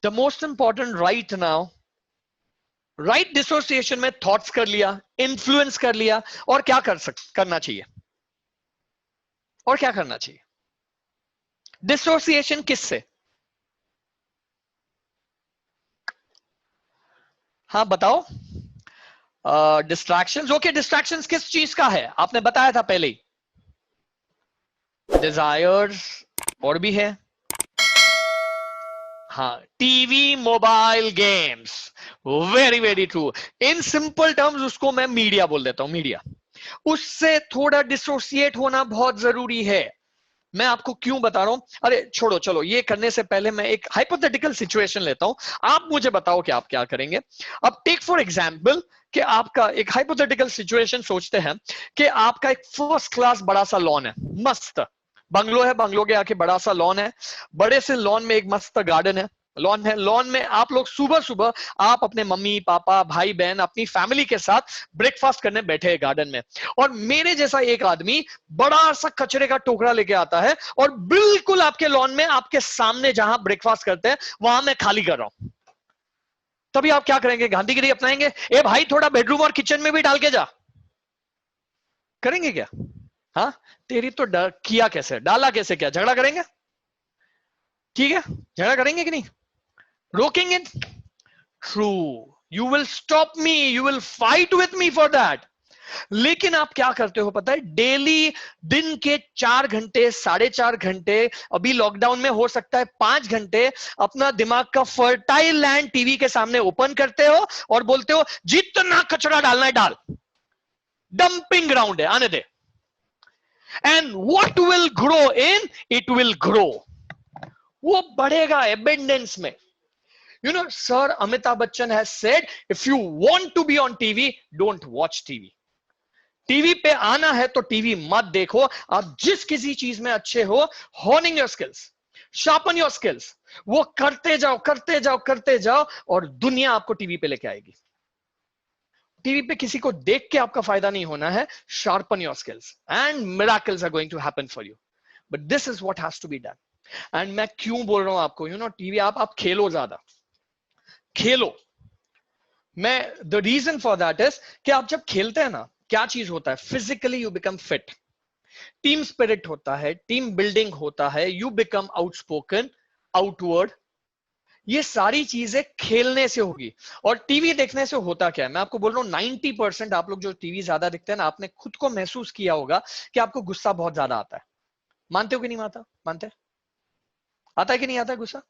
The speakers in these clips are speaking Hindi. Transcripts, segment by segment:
The most important right now, right dissociation में थॉट्स कर लिया, इन्फ्लुएंस कर लिया, और क्या करना चाहिए, और क्या करना चाहिए? डिसोसिएशन किससे? हाँ बताओ। डिस्ट्रैक्शंस। ओके, डिस्ट्रैक्शंस किस चीज का है? आपने बताया था पहले ही, डिजायर्स, और भी है। हाँ, TV, mobile games, very very true. In simple terms उसको मैं मीडिया बोल देता हूं, मीडिया। उससे थोड़ा डिसोसिएट होना बहुत जरूरी है। मैं आपको क्यों बता रहा हूं। अरे छोड़ो, चलो ये करने से पहले मैं एक हाइपोथेटिकल सिचुएशन लेता हूं, आप मुझे बताओ कि आप क्या करेंगे। अब टेक फॉर एग्जांपल कि आपका एक हाइपोथेटिकल सिचुएशन सोचते हैं कि आपका एक फर्स्ट क्लास बड़ा सा लॉन है, मस्त बंगलो है, बंगलो के आके बड़ा सा लॉन है, बड़े से लॉन में एक मस्त गार्डन है, लॉन है। लॉन में आप लोग सुबह सुबह आप अपने मम्मी पापा भाई बहन अपनी फैमिली के साथ ब्रेकफास्ट करने बैठे हैं गार्डन में, और मेरे जैसा एक आदमी बड़ा सा कचरे का टोकरा लेके आता है और बिल्कुल आपके लॉन में आपके सामने जहां ब्रेकफास्ट करते हैं वहां मैं खाली कर रहा हूं। तभी आप क्या करेंगे? गांधीगिरी अपनाएंगे? ए भाई थोड़ा बेडरूम और किचन में भी डाल के जा, करेंगे क्या? हाँ, तेरी तो किया कैसे, डाला कैसे, क्या झगड़ा करेंगे? ठीक है, झगड़ा करेंगे कि नहीं? रोकेंगे? True, you will stop me, you will fight with me for that. लेकिन आप क्या करते हो पता है? डेली दिन के 4 घंटे 4.5 घंटे, अभी लॉकडाउन में हो सकता है 5 घंटे, अपना दिमाग का फर्टाइल लैंड टीवी के सामने ओपन करते हो और बोलते हो जितना कचरा डालना है डाल, डंपिंग ग्राउंड है, आने दे। And what will grow in, it will grow, वो बढ़ेगा एबेंडेंस में। You know, Sir Amitabh Bachchan has said, if you want to be on TV, don't watch TV. TV पे आना है तो टीवी मत देखो। आप जिस किसी चीज में अच्छे हो, honing your skills, sharpen your skills, वो करते जाओ करते जाओ करते जाओ, और दुनिया आपको टीवी पे लेके आएगी। टीवी पे किसी को देख के आपका फायदा नहीं होना है। Sharpen your skills and miracles are going to happen for you, but this is what has to be done. And मैं क्यों बोल रहा हूं आपको, यू नो, टीवी आप खेलो, ज्यादा खेलो। मैं the reason for that is कि आप जब खेलते हैं ना, क्या चीज होता है? Physically you become fit, team spirit होता है, टीम बिल्डिंग होता है, यू बिकम आउटस्पोकन, आउटवर्ड। ये सारी चीजें खेलने से होगी। और टीवी देखने से होता क्या है, मैं आपको बोल रहा हूं 90% आप लोग जो टीवी ज्यादा देखते हैं ना, आपने खुद को महसूस किया होगा कि आपको गुस्सा बहुत ज्यादा आता है। मानते हो कि नहीं? मानते हैं? आता है कि नहीं आता है गुस्सा?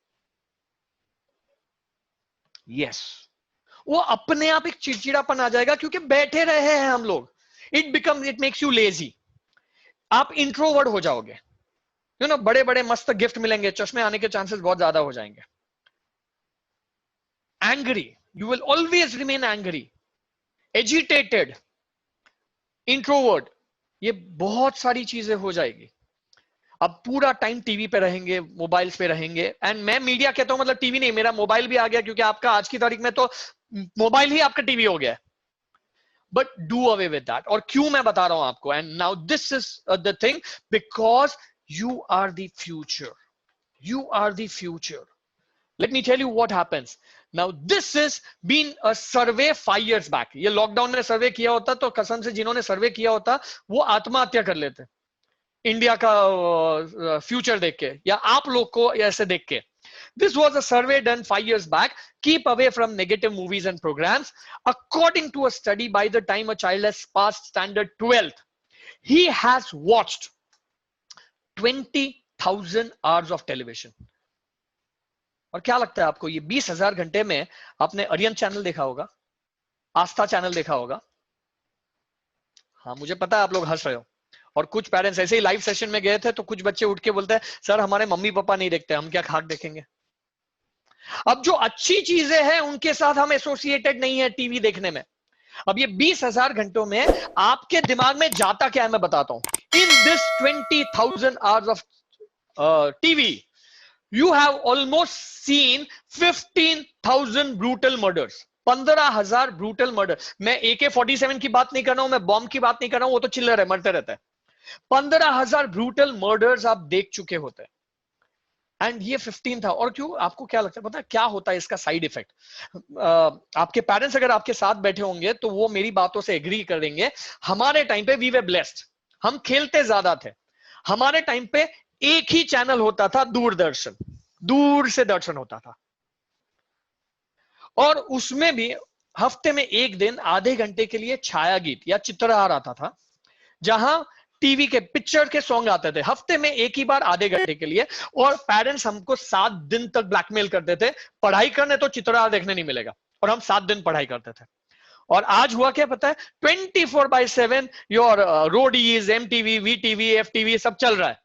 यस। वो अपने आप एक चिड़चिड़ापन आ जाएगा, क्योंकि बैठे रहे हैं हम लोग। इट मेक्स यू लेजी, आप इंट्रोवर्ट हो जाओगे। यू नो, बड़े बड़े मस्त गिफ्ट मिलेंगे, चश्मे आने के चांसेस बहुत ज्यादा हो जाएंगे। Angry, you will always remain angry, agitated, introvert, ये बहुत सारी चीजें हो जाएगी। अब पूरा टाइम टीवी पे रहेंगे, मोबाइल्स पे रहेंगे। एंड मैं मीडिया कहता हूं मतलब टीवी नहीं, मेरा मोबाइल भी आ गया, क्योंकि आपका आज की तारीख में तो मोबाइल ही आपका टीवी हो गया है। But do away with that. और क्यों मैं बता रहा हूं आपको, and now this is the thing, because you are the future, you are the future. Let me tell you what happens. Now this has been a survey 5 years back. ये लॉकडाउन में सर्वे किया होता तो कसम से जिन्होंने सर्वे किया होता वो आत्महत्या कर लेते, इंडिया का फ्यूचर देख के, या आप लोग को ऐसे देख के। This was a survey done 5 years back. Keep away from negative movies and programs. According to a study, by the time a child has passed standard 12th, he has watched 20,000 hours of television. और क्या लगता है आपको, ये 20,000 घंटे में आपने आर्यन चैनल देखा होगा, आस्था चैनल देखा होगा? हाँ मुझे पता है आप लोग हंस रहे हो। और कुछ पेरेंट्स ऐसे ही लाइव सेशन में गए थे तो कुछ बच्चे उठ के बोलते हैं सर हमारे मम्मी पापा नहीं देखते, हम क्या खाक देखेंगे। अब जो अच्छी चीजें हैं उनके साथ हम एसोसिएटेड नहीं है टीवी देखने में। अब ये 20,000 घंटों में आपके दिमाग में जाता क्या है मैं बताता हूं। In this 20,000 hours of TV you have almost seen 15,000 brutal murders, 15,000 brutal murder। मैं AK-47 की बात नहीं कर रहा हूं, मैं बॉम्ब की बात नहीं कर रहा हूं, वो तो चिल्लर है, मरते रहता है। 15,000 brutal murders आप देख चुके होते हैं। एंड ये 15 था। और क्यों, आपको क्या लगता है, पता है क्या होता है इसका साइड इफेक्ट? आपके पेरेंट्स अगर आपके साथ बैठे होंगे तो वो मेरी बातों से एग्री करेंगे। हमारे टाइम पे वी वे ब्लेस्ड, हम खेलते ज्यादा थे। हमारे टाइम पे एक ही चैनल होता था, दूरदर्शन, दूर से दर्शन होता था। और उसमें भी हफ्ते में एक दिन आधे घंटे के लिए छाया गीत या चित्रहार आता था, जहां टीवी के पिक्चर के सॉन्ग आते थे हफ्ते में एक ही बार आधे घंटे के लिए। और पेरेंट्स हमको 7 दिन तक ब्लैकमेल करते थे, पढ़ाई करने तो चित्रहार देखने नहीं मिलेगा, और हम 7 दिन पढ़ाई करते थे। और आज हुआ क्या पता है, 24/7 your Roadies, MTV, VTV, FTV सब चल रहा है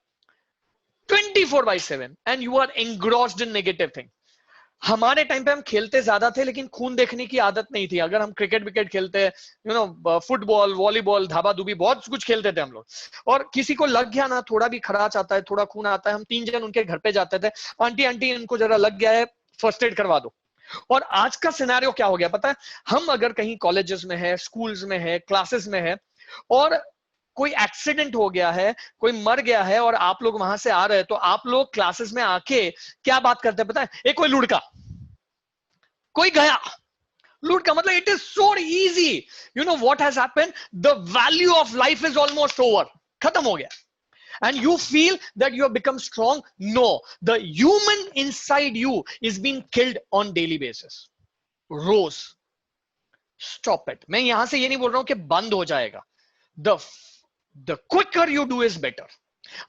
24/7, and you are engrossed in negative thing. हमारे टाइम पे हम खेलते ज्यादा थे, लेकिन खून देखने की आदत नहीं थी। अगर हम क्रिकेट विकेट खेलते, फुटबॉल, वॉलीबॉल, धाबा धूबी, बहुत कुछ खेलते थे हम लोग। और किसी को लग गया ना, थोड़ा भी खराच आता है, थोड़ा खून आता है, हम 3 जन उनके घर पे जाते थे, आंटी आंटी इनको जरा लग गया है, फर्स्ट एड करवा दो। और आज का सिनेरियो क्या हो गया पता है, हम अगर कहीं कॉलेजेस में है, स्कूल्स में है, क्लासेस में है, और कोई एक्सीडेंट हो गया है, कोई मर गया है, और आप लोग वहां से आ रहे हैं, तो आप लोग क्लासेस में आके क्या बात करते हैं पता है, एक कोई लुढ़का, कोई गया, लुढ़का, मतलब it is so easy. You know what has happened, the value of life is almost over, खत्म हो गया। And you feel that you have become strong. No, the human inside you is being killed on daily basis. Rose, stop it. मैं यहां से ये नहीं बोल रहा हूं कि बंद हो जाएगा, the quicker you do is better,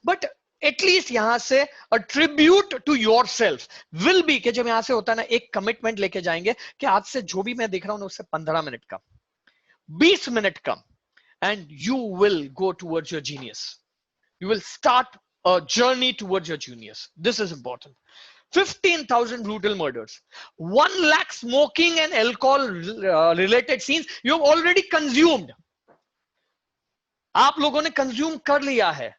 but at least यहां से a tribute to yourself will be कि जब यहां से होता है ना, एक कमिटमेंट लेके जाएंगे कि आज से जो भी मैं देख रहा हूं उससे 15 minute come, 20 minute come, and you will go towards your genius. You will start a journey towards your genius. This is important. 15,000 brutal murders, 1 lakh smoking and alcohol related scenes you have already consumed. आप लोगों ने कंज्यूम कर लिया है।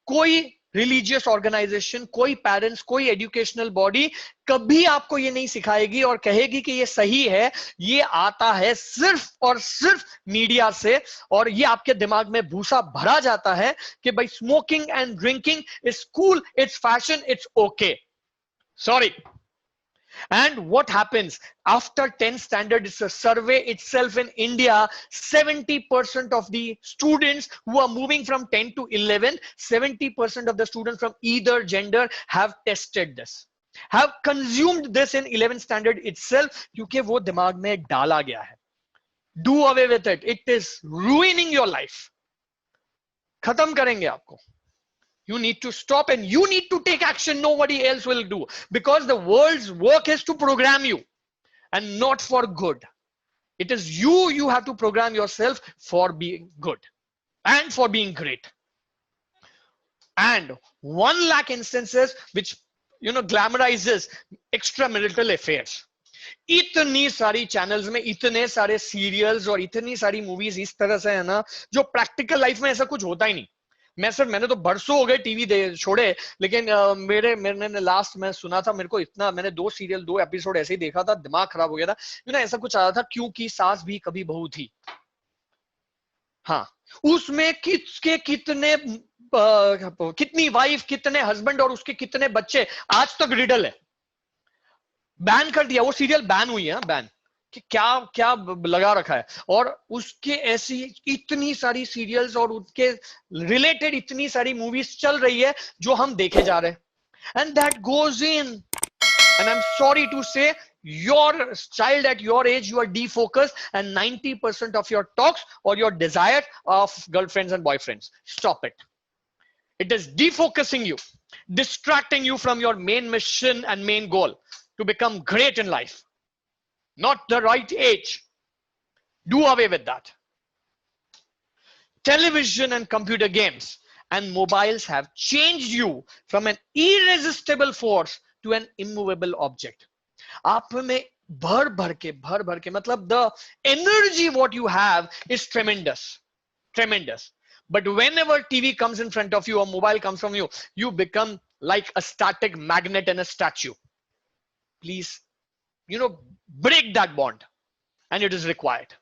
कोई रिलीजियस ऑर्गेनाइजेशन, कोई पेरेंट्स, कोई एजुकेशनल बॉडी कभी आपको ये नहीं सिखाएगी और कहेगी कि ये सही है। ये आता है सिर्फ और सिर्फ मीडिया से, और ये आपके दिमाग में भूसा भरा जाता है कि भाई smoking and drinking is cool, it's fashion, it's okay. Sorry. And what happens after 10th standard, it's a survey itself in India, 70% of the students who are moving from 10 to 11, 70% of the students from either gender have tested this, have consumed this in 11th standard itself, क्योंकि वो दिमाग में डाला गया है। Do away with it. It is ruining your life. खत्म करेंगे आपको। You need to stop and you need to take action. Nobody else will do, because the world's work is to program you and not for good. It is you have to program yourself for being good and for being great. And 1 lakh instances which glamorizes extramarital affairs. इतनी सारी चैनल्स में इतने सारे सीरियल्स और इतनी सारी मूवीज इस तरह से है ना, जो प्रैक्टिकल लाइफ में ऐसा कुछ होता ही नहीं। मैंने तो बरसों हो गए टीवी छोड़े, लेकिन मैंने लास्ट में सुना था, मेरे को इतना, मैंने 2 सीरियल 2 एपिसोड ऐसे ही देखा था, दिमाग खराब हो गया था। ऐसा कुछ आया था, क्योंकि सास भी कभी बहू थी। हाँ, उसमें कितनी वाइफ, कितने हस्बैंड और उसके कितने बच्चे, आज तक रिडल है। बैन कर दिया, वो सीरियल बैन हुई है, बैन कि क्या क्या लगा रखा है। और उसके ऐसी इतनी सारी सीरियल्स और उसके रिलेटेड इतनी सारी मूवीज चल रही है जो हम देखे जा रहे हैं। And that goes in, and I am sorry to say, your child at your age, you are defocused, and 90% of your talks or your desire of girlfriends and boyfriends. Stop it. It is defocusing you, distracting you from your main mission and main goal to become great in life. Not the right age. Do away with that. Television and computer games and mobiles have changed you from an irresistible force to an immovable object. आप में भर भर के मतलब the energy what you have is tremendous. But whenever TV comes in front of you or mobile comes from you, you become like a static magnet and a statue. Please, break that bond, and it is required.